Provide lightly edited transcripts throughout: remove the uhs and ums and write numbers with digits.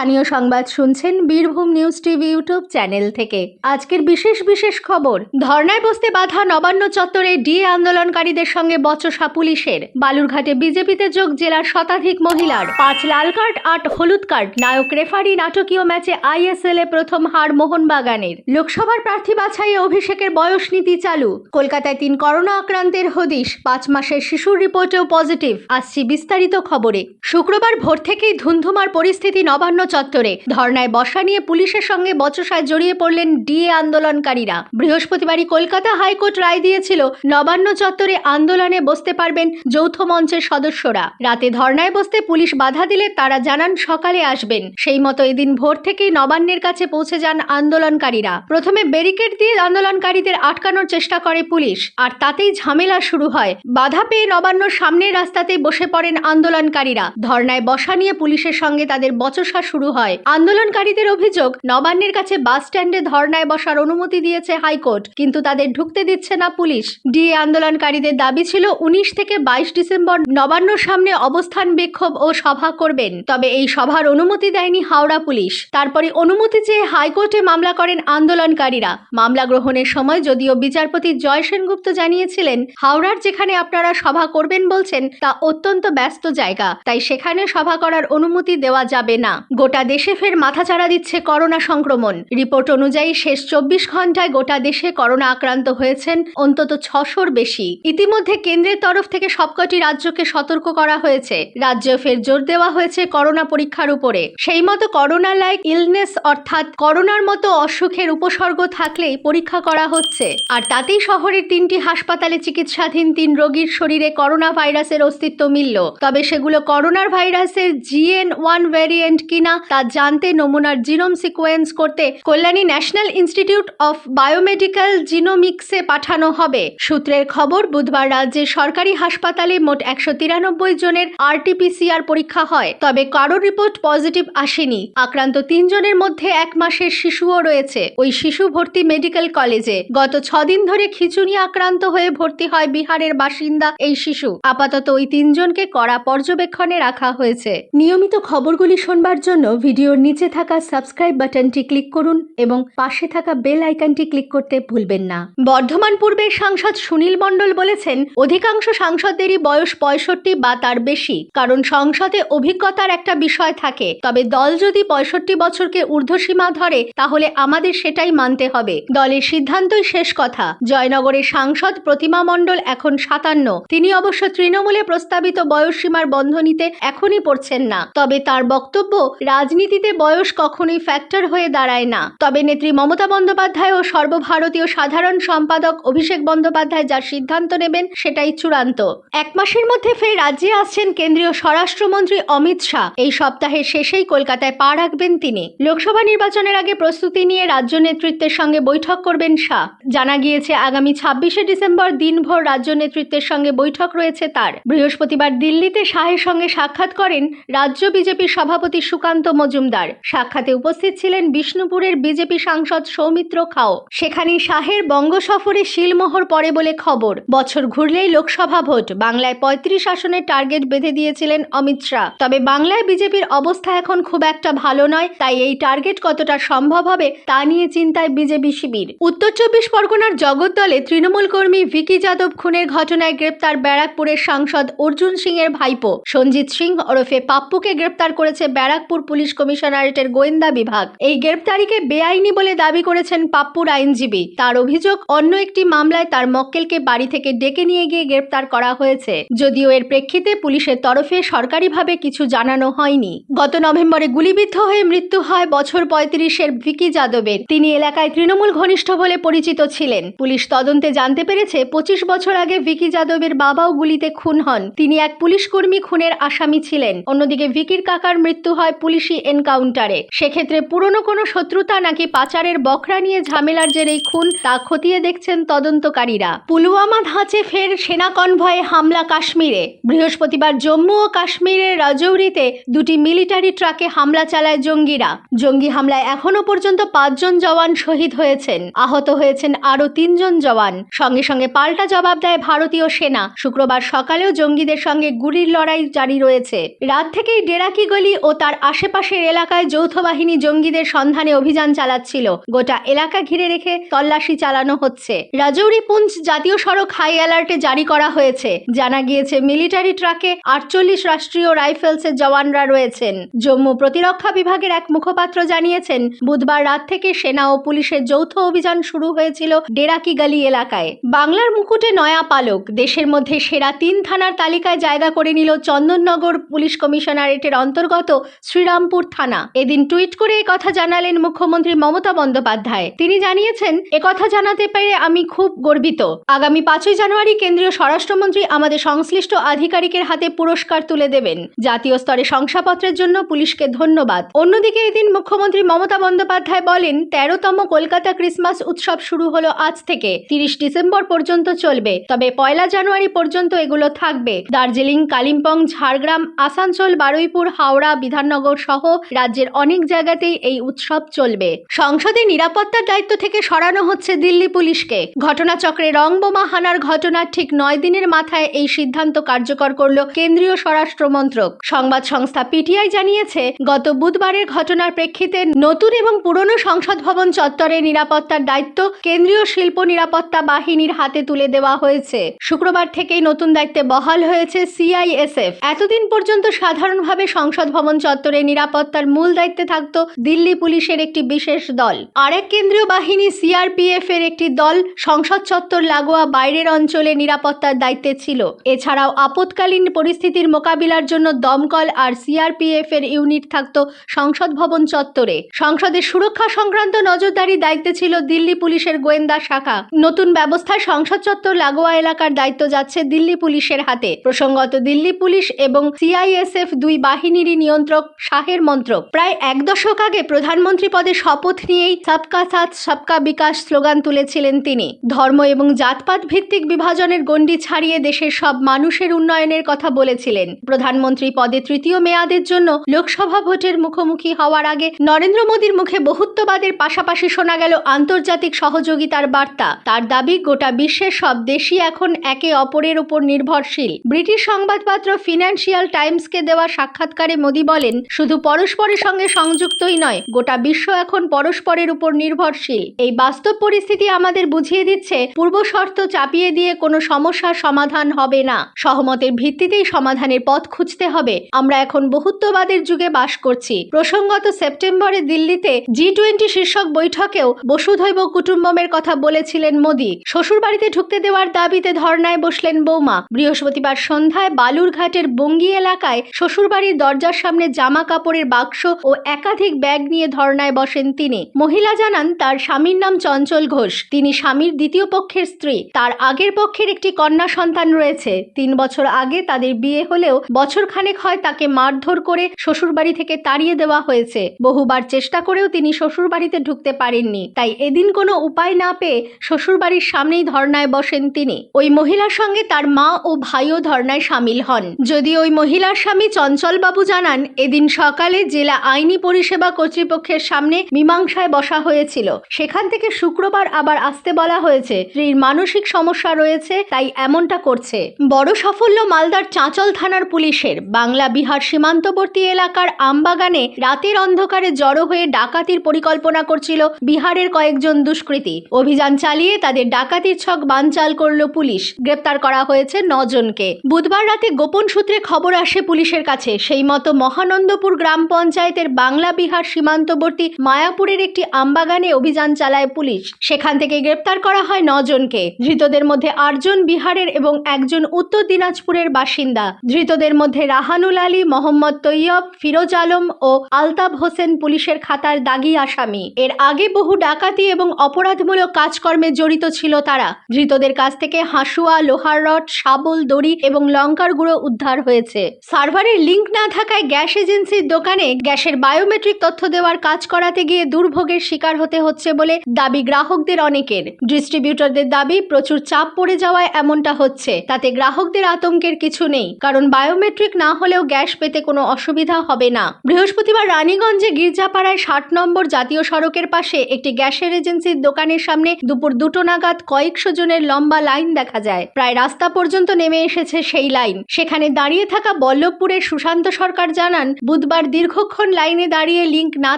স্থানীয় সংবাদ শুনছেন Birbhum news TV YouTube channel থেকে। আজকের বিশেষ খবর, ধর্নায় বসতে বাধা নবান্ন চত্বরে ডিএ আন্দোলনকারীদের সঙ্গে বচসা পুলিশের। বালুরঘাটে বিজেপিতে যোগ জেলার শতাধিক মহিলার। 5 লাল কার্ড 8 হলুদ কার্ড, নায়ক রেফারি নাটকীয় ম্যাচে আইএসএল এ প্রথম হার মোহনবাগানের। লোকসভার প্রার্থী বাছাইয়ে অভিষেকের বয়স নীতি চালু। কলকাতায় 3 করোনা আক্রান্তের হদিশ, 5 মাসের শিশুর রিপোর্টেও পজিটিভ। আসছি বিস্তারিত খবরে। শুক্রবার ভোর থেকেই ধুন্ধুমার পরিস্থিতি নবান্ন চত্বরে। ধর্নায় বসা নিয়ে পুলিশের সঙ্গে বচসায় জড়িয়ে পড়লেন ডিএ আন্দোলনকারীরা। বৃহস্পতিবারই কলকাতা হাইকোর্ট রায় দিয়েছিল নবান্ন চত্বরে আন্দোলনে বসতে পারবেন যৌথ মঞ্চের সদস্যরা। রাতে ধর্নায় বসতে পুলিশ বাধা দিলে তারা জানান সকালে আসবেন। সেই মতো এদিন ভোর থেকেই নবান্নের কাছে পৌঁছে যান আন্দোলনকারীরা। প্রথমে ব্যারিকেড দিয়ে আন্দোলনকারীদের আটকানোর চেষ্টা করে পুলিশ, আর তাতেই ঝামেলা শুরু হয়। বাধা পেয়ে নবান্নর সামনের রাস্তাতেই বসে পড়েন আন্দোলনকারীরা। ধর্নায় বসা নিয়ে পুলিশের সঙ্গে তাদের বচসা শুরু হয়। আন্দোলনকারীদের অভিযোগ, নবান্নের কাছে বাস স্ট্যান্ডে ধর্নায় বসার অনুমতি দিয়েছে হাইকোর্ট, কিন্তু তাদের ঢুকতে দিচ্ছে না পুলিশ। ডিএ আন্দোলনকারীদের দাবি ছিল 19 থেকে 22 ডিসেম্বর নবান্নর সামনে অবস্থান বিক্ষোভ ও সভা করবেন। তবে এই সভার অনুমতি দেয়নি হাওড়া পুলিশ। তারপরে অনুমতি চেয়ে হাইকোর্টে মামলা করেন আন্দোলনকারীরা। মামলা গ্রহণের সময় যদিও বিচারপতি জয় সেনগুপ্ত জানিয়েছিলেন, হাওড়ার যেখানে আপনারা সভা করবেন বলছেন তা অত্যন্ত ব্যস্ত জায়গা, তাই সেখানে সভা করার অনুমতি দেওয়া যাবে না। গোটা দেশে ফের মাথাচাড়া দিচ্ছে করোনা সংক্রমণ। রিপোর্ট অনুযায়ী শেষ 24 ঘন্টায় গোটা দেশে করোনা আক্রান্ত হয়েছেন অন্তত 600-র বেশি। ইতিমধ্যে কেন্দ্রের তরফ থেকে সবকটি রাজ্যকে সতর্ক করা হয়েছে। রাজ্যে ফের জোর দেওয়া হয়েছে করোনা পরীক্ষার উপরে। সেই মতো করোনা লাইক ইলনেস অর্থাৎ করোনার মতো অসুখের উপসর্গ থাকলেই পরীক্ষা করা হচ্ছে। আর তাতেই শহরের 3টি হাসপাতালে চিকিৎসাধীন 3 রোগীর শরীরে করোনা ভাইরাসের অস্তিত্ব মিলল। তবে সেগুলো করোনার ভাইরাসের GN1 ভ্যারিয়েন্ট কিনা তা জানতে নমুনার জিনোম সিকোয়েন্স করতে Kalyani national institute of biomedical জিনোমিক্সে পাঠানো হবে। সূত্রের খবর, বুধবার রাজ্যের সরকারি হাসপাতালে মোট 193 জনের RT-PCR পরীক্ষা হয়। তবে কারোর রিপোর্ট পজিটিভ আসেনি। আক্রান্ত 3 জনের মধ্যে 1 মাসের শিশুও রয়েছে। ওই শিশু ভর্তি মেডিকেল কলেজে। গত 6 দিন ধরে খিঁচুনি আক্রান্ত হয়ে ভর্তি হয় বিহারের বাসিন্দা এই শিশু। আপাতত ওই 3 জনকে কড়া পর্যবেক্ষণে রাখা হয়েছে। নিয়মিত খবরগুলি শুনবার জন্য ভিডিওর নিচে থাকা সাবস্ক্রাইব বাটনটি ক্লিক করুন এবং পাশে থাকা বেল আইকনটি ক্লিক করতে ভুলবেন না। বর্ধমান পূর্বের সাংসদ সুনীল মণ্ডল বলেছেন, অধিকাংশ সাংসদদেরই বয়স 65 বা তার বেশি, কারণ সংসদে অভিজ্ঞতার একটা বিষয় থাকে। তবে দল যদি 65 বছরকে ঊর্ধ্বসীমা ধরে তাহলে আমাদের সেটাই মানতে হবে। দলের সিদ্ধান্তই শেষ কথা। জয়নগরের সাংসদ প্রতিমা মণ্ডল এখন 57। তিনি অবশ্য তৃণমূলে প্রস্তাবিত বয়সসীমার বন্ধনীতে এখনই পড়ছেন না। তবে তার বক্তব্য, রাজনীতিতে বয়স কখনোই ফ্যাক্টর হয়ে দাঁড়ায় না। তবে নেত্রী মমতা বন্দ্যোপাধ্যায় ও সর্বভারতীয় সাধারণ সম্পাদক অভিষেক বন্দ্যোপাধ্যায় যার সিদ্ধান্ত নেবেন সেটাই চূড়ান্ত। 1 মাসের মধ্যে ফের রাজ্যে আসছেন কেন্দ্রীয় স্বরাষ্ট্রমন্ত্রী অমিত শাহ। এই সপ্তাহের শেষেই কলকাতায় পা রাখবেন তিনি। লোকসভা নির্বাচনের আগে প্রস্তুতি নিয়ে রাজ্য নেতৃত্বের সঙ্গে বৈঠক করবেন শাহ। জানা গিয়েছে আগামী 26শে ডিসেম্বর দিনভর রাজ্য নেতৃত্বের সঙ্গে বৈঠক রয়েছে তার। বৃহস্পতিবার দিল্লিতে শাহের সঙ্গে সাক্ষাৎ করেন রাজ্য বিজেপির সভাপতি সুকান্ত মজুমদার। সাক্ষাতে উপস্থিত ছিলেন বিষ্ণুপুরের বিজেপি সাংসদ সৌমিত্র খাও। সেখানেই শাহের বঙ্গ সফরে শিলমোহর পড়ে বলে খবর। বছর ঘুরলেই লোকসভা ভোট। বাংলায় 35 আসনের টার্গেট বেঁধে দিয়েছিলেন অমিত শাহ। তবে বাংলায় বিজেপির অবস্থা এখন খুব একটা ভালো নয়, তাই এই টার্গেট কতটা সম্ভব হবে তা নিয়ে চিন্তায় বিজেপি শিবির। উত্তর 24 পরগনার জগদ্দলে তৃণমূল কর্মী ভিকি যাদব খুনের ঘটনায় গ্রেপ্তার ব্যারাকপুরের সাংসদ অর্জুন সিং এর ভাইপো সঞ্জিত সিং ওরফে পাপ্পুকে গ্রেপ্তার করেছে ব্যারাকপুর পুলিশ কমিশনারেটের গোয়েন্দা বিভাগ। এই গ্রেপ্তারিকে বেআইনি বলে দাবি করেছেন পাপ্পুর আইনজীবী। তার অভিযোগ, অন্য একটি মামলায় তার মক্কেলকে বাড়ি থেকে ডেকে নিয়ে গিয়ে গ্রেপ্তার করা হয়েছে। যদিও এর প্রেক্ষিতে পুলিশের তরফে সরকারিভাবে কিছু জানানো হয়নি। গত নভেম্বরে গুলিবিদ্ধ হয়ে মৃত্যু হয় বছর 35-এর ভিকি যাদবের। তিনি এলাকায় তৃণমূল ঘনিষ্ঠ বলে পরিচিত ছিলেন। পুলিশ তদন্তে জানতে পেরেছে 25 বছর আগে ভিকি যাদবের বাবাও গুলিতে খুন হন। তিনি এক পুলিশ কর্মী খুনের আসামি ছিলেন। অন্যদিকে ভিকির কাকার মৃত্যু হয় পুলিশি এনকাউন্টারে। সেক্ষেত্রে পুরনো কোনো শত্রুতা নাকি পাচারের বখরা নিয়ে ঝামেলার জেরেই খুন তা খতিয়ে দেখছেন তদন্তকারীরা। পুলওয়ামা ধাঁচে ফের সেনা কনভয়ে হামলা কাশ্মীরে। বৃহস্পতিবার জম্মু ও কাশ্মীরের রাজৌরিতে 2টি মিলিটারি ট্রাকে হামলা চালায় জঙ্গিরা। জঙ্গি হামলায় এখনো পর্যন্ত 5 জন জওয়ান শহীদ হয়েছেন। আহত হয়েছেন আরও 3 জন জওয়ান। সঙ্গে সঙ্গে পাল্টা জবাব দেয় ভারতীয় সেনা। শুক্রবার সকালেও জঙ্গিদের সঙ্গে গুলির লড়াই জারি রয়েছে। রাত থেকেই ডেরাকি গলি ও তার আশেপাশে পাশের এলাকায় যৌথ বাহিনী জঙ্গিদের সন্ধানে অভিযান চালাচ্ছিল। গোটা এলাকা ঘিরে রেখে তল্লাশি চালানো হচ্ছে। রাজৌরি পুঞ্চ জাতীয় সড়ক হাই অ্যালার্টে জারি করা হয়েছে। জানা গিয়েছে মিলিটারি ট্রাকে 48 রাষ্ট্রীয় রাইফেলসের জওয়ানরা রয়েছেন। জম্মু প্রতিরক্ষা বিভাগের এক মুখপাত্র জানিয়েছেন, বুধবার রাত থেকে সেনা ও পুলিশের যৌথ অভিযান শুরু হয়েছিল ডেরাকি গালি এলাকায়। বাংলার মুকুটে নয়া পালক, দেশের মধ্যে সেরা 3 থানার তালিকায় জায়গা করে নিল চন্দননগর পুলিশ কমিশনারেটের অন্তর্গত শ্রীরামপুর থানা। এদিন টুইট করে একথা জানালেন মুখ্যমন্ত্রী মমতা বন্দ্যোপাধ্যায়। তিনি জানিয়েছেন, একথা জানাতে পেরে আমি খুব গর্বিত। আগামী 5ই জানুয়ারি কেন্দ্রীয় স্বরাষ্ট্রমন্ত্রী আমাদের সংশ্লিষ্ট আধিকারিকের হাতে পুরস্কার তুলে দেবেন। জাতীয় স্তরে শংসাপত্রের জন্য পুলিশকে ধন্যবাদ। অন্যদিকে এদিন মুখ্যমন্ত্রী মমতা বন্দ্যোপাধ্যায় বলেন, 13তম কলকাতা ক্রিসমাস উৎসব শুরু হলো আজ থেকে, 30 ডিসেম্বর পর্যন্ত চলবে। তবে 1 জানুয়ারি পর্যন্ত এগুলো থাকবে। দার্জিলিং, কালিম্পং, ঝাড়গ্রাম, আসানসোল, বারুইপুর, হাওড়া, বিধাননগর সহ রাজ্যের অনেক জায়গাতেই এই উৎসব চলবে। সংসদে নিরাপত্তার দায়িত্ব থেকে সরানো হচ্ছে দিল্লি পুলিশকে। ঘটনাচক্রে রং বোমা হানার ঘটনার ঠিক 9 দিনের মাথায় এই সিদ্ধান্ত কার্যকর করল কেন্দ্রীয় স্বরাষ্ট্র মন্ত্রক। সংবাদ সংস্থা পিটিআই জানিয়েছে, গত বুধবারের ঘটনার প্রেক্ষিতে নতুন এবং পুরনো সংসদ ভবন চত্বরে নিরাপত্তার দায়িত্ব কেন্দ্রীয় শিল্প নিরাপত্তা বাহিনীর হাতে তুলে দেওয়া হয়েছে। শুক্রবার থেকেই নতুন দায়িত্বে বহাল হয়েছে সিআইএসএফ। এতদিন পর্যন্ত সাধারণভাবে সংসদ ভবন চত্বরে নিরাপত্তার মূল দায়িত্বে থাকত দিল্লি পুলিশের একটি বিশেষ দল। আরেক কেন্দ্রীয় বাহিনী সিআরপিএফ এর একটি দল সংসদ চত্বর লাগোয়া বাইরের অঞ্চলে নিরাপত্তার দায়িত্বে ছিল। এছাড়াও আপৎকালীন পরিস্থিতির মোকাবিলার জন্য দমকল আর সিআরপিএফ এর ইউনিট থাকত সংসদ ভবন চত্বরে। সংসদের সুরক্ষা সংক্রান্ত নজরদারি দায়িত্বে ছিল দিল্লি পুলিশের গোয়েন্দা শাখা। নতুন ব্যবস্থায় সংসদ চত্বর লাগোয়া এলাকার দায়িত্ব যাচ্ছে দিল্লি পুলিশের হাতে। প্রসঙ্গত, দিল্লি পুলিশ এবং সিআইএসএফ দুই বাহিনীরই নিয়ন্ত্রক শাহের মন্ত্রক। প্রায় 1 দশক আগে প্রধানমন্ত্রী পদে শপথ নিয়েই সবকা সাথ সবকা বিকাশ স্লোগান তুলেছিলেন তিনি। ধর্ম এবং জাতপাত ভিত্তিক বিভাজনের গণ্ডি ছাড়িয়ে দেশের সব মানুষের উন্নয়নের কথা বলেছিলেন। প্রধানমন্ত্রী পদে 3য় মেয়াদের জন্য লোকসভা ভোটের মুখোমুখি হওয়ার আগে নরেন্দ্র মোদীর মুখে বহুত্ববাদের পাশাপাশি শোনা গেল আন্তর্জাতিক সহযোগিতার বার্তা। তার দাবি, গোটা বিশ্বের সব দেশই এখন একে অপরের উপর নির্ভরশীল। ব্রিটিশ সংবাদপত্র ফিনান্সিয়াল টাইমসকে দেওয়া সাক্ষাৎকারে মোদী বলেন, শুধু পরস্পরের সঙ্গে সংযুক্তই নয়, গোটা বিশ্ব এখন পরস্পরের উপর নির্ভরশীল। এই বাস্তব পরিস্থিতি আমাদের বুঝিয়ে দিচ্ছে, পূর্বশর্ত চাপিয়ে দিয়ে কোনো সমস্যার সমাধান হবে না। সহমতের ভিত্তিতেই সমাধানের পথ খুঁজতে হবে। আমরা এখন বহুত্ববাদের যুগে বাস করছি। প্রসঙ্গত, সেপ্টেম্বরে দিল্লিতে G20 শীর্ষক বৈঠকেও বসুধৈব কুটুম্বমের কথা বলেছিলেন মোদী। শ্বশুরবাড়িতে ঢুকতে দেওয়ার দাবিতে ধর্নায় বসলেন বৌমা। বৃহস্পতিবার সন্ধ্যায় বালুরঘাটের বঙ্গী এলাকায় শ্বশুরবাড়ির দরজার সামনে জামা কাপড়ের বাক্স ও একাধিক ব্যাগ নিয়ে ধর্নায় বসেন তিনি। মহিলা জানান, তার স্বামীর নাম চঞ্চল ঘোষ। তিনি স্বামীর দ্বিতীয় পক্ষের স্ত্রী। তার আগের পক্ষের একটি কন্যা সন্তান রয়েছে। 3 বছর আগে তাদের বিয়ে হলেও বছরখানেক হয় তাকে মারধর করে শ্বশুরবাড়ি থেকে তাড়িয়ে দেওয়া হয়েছে। বহুবার চেষ্টা করেও তিনি শ্বশুরবাড়িতে ঢুকতে পারেননি। তাই এদিন কোনো উপায় না পেয়ে শ্বশুরবাড়ির সামনেই ধর্নায় বসেন তিনি। ওই মহিলার সঙ্গে তার মা ও ভাইও ধর্নায় সামিল হন। যদিও ওই মহিলার স্বামী চঞ্চলবাবু জানান, এদিন সকালে জেলা আইনি পরিষেবা কর্তৃপক্ষের সামনে মীমাংসায় বসা হয়েছিল। সেখান থেকে শুক্রবার আবার আসতে বলা হয়েছে। স্ত্রীর মানসিক সমস্যা রয়েছে, তাই এমনটা করছে। বড় সাফল্য মালদার চাঁচল থানার পুলিশের। বাংলা বিহার সীমান্তবর্তী এলাকার আমবাগানে রাতের অন্ধকারে জড়ো হয়ে ডাকাতির পরিকল্পনা করছিল বিহারের কয়েকজন দুষ্কৃতী। অভিযান চালিয়ে তাদের ডাকাতির ছক বানচাল করল পুলিশ। গ্রেপ্তার করা হয়েছে 9 জনকে। বুধবার রাতে গোপন সূত্রে খবর আসে পুলিশের কাছে। সেই মতো মহানন্দপুর গ্রাম পঞ্চায়েতের বাংলা বিহার সীমান্তবর্তী মায়াপুরের একটি আমবাগানে অভিযান চালায় পুলিশ। সেখান থেকে গ্রেপ্তার করা হয় 9 জনকে। ধৃতদের মধ্যে 8 জন বিহারের এবং 1 জন উত্তর দিনাজপুরের বাসিন্দা। ধৃতদের মধ্যে রাহানুল আলী, মোহাম্মদ তৈয়ব, ফিরোজ আলম ও আলতাফ হোসেন পুলিশের খাতার দাগি আসামি। এর আগে বহু ডাকাতি এবং অপরাধমূলক কাজকর্মে জড়িত ছিল তারা। ধৃতদের কাছ থেকে হাসুয়া, লোহার রড, শাবল, দড়ি এবং লঙ্কার গুঁড়ো উদ্ধার হয়েছে। সার্ভারের লিঙ্ক না থাকায় গ্যাস এজেন্সির দোকানে গ্যাসের বায়োমেট্রিক তথ্য দেওয়ার কাজ করাতে গিয়ে দুর্ভোগের শিকার হতে হচ্ছে বলে দাবি গ্রাহকদের অনেকের। ডিস্ট্রিবিউটরদের দাবি, প্রচুর চাপ পড়ে যাওয়ায় এমনটা হচ্ছে। তাতে গ্রাহকদের আতঙ্কের কিছু নেই, কারণ বায়োমেট্রিক না হলেও গ্যাস পেতে কোনো অসুবিধা হবে না। বৃহস্পতিবার রানীগঞ্জে গির্জাপাড়ায় 60 নম্বর জাতীয় সড়কের পাশে একটি গ্যাসের এজেন্সির দোকানের সামনে দুপুর 2টো নাগাদ কয়েকশো জনের লম্বা লাইন দেখা যায়। প্রায় রাস্তা পর্যন্ত নেমে এসেছে সেই লাইন। সেখানে দাঁড়িয়ে থাকা বল্লভপুরের সুশান্ত সরকার জানান, বুধবার দীর্ঘক্ষণ লাইনে দাঁড়িয়ে লিঙ্ক না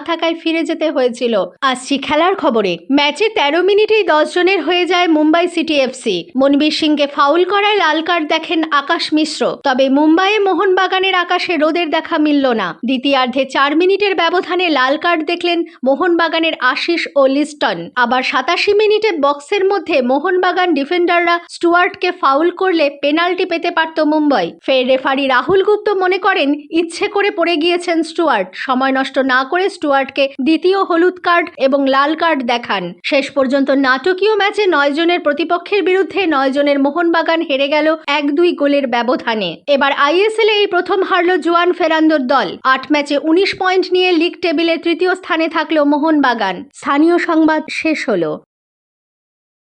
থাকায় ফিরে যেতে হয়েছিল। আসছি খেলার খবরে। ম্যাচে 13 মিনিটেই 10 জনের হয়ে যায় মুম্বাই সিটি এফসি। মনবীর সিংকে ফাউল করায় লাল কার্ড দেখেন আকাশ মিশ্র। তবে মুম্বাইয়ে মোহনবাগানের আকাশে রোদের দেখা মিলল না। দ্বিতীয়ার্ধে 4 মিনিটের ব্যবধানে লাল কার্ড দেখলেন মোহনবাগানের আশিস ও লিস্টন। আবার 87 মিনিটে বক্সের মধ্যে মোহনবাগান ডিফেন্ডাররা স্টুয়ার্টকে ফাউল করলে পেনাল্টি পেতে পারত মুম্বাই। ফের রেফারি রাহুল গুপ্ত মনে করেন ইচ্ছে করে পড়ে গিয়েছেন স্টুয়ার্ট। সময় নষ্ট না করে স্টুয়ার্টকে দ্বিতীয় হলুদ কার্ড এবং লাল কার্ড দেখান। শেষ পর্যন্ত নাটকীয় ম্যাচে 9 জনের প্রতিপক্ষের বিরুদ্ধে 9 জনের মোহনবাগান হেরে গেল 1-2 গোলের ব্যবধানে। এবার আইএসএল এই প্রথম হারল জুয়ান ফেরান্দোর দল। 8 ম্যাচে 19 পয়েন্ট নিয়ে লিগ টেবিলের তৃতীয় স্থানে থাকলো মোহনবাগান। স্থানীয় সংবাদ শেষ হলো।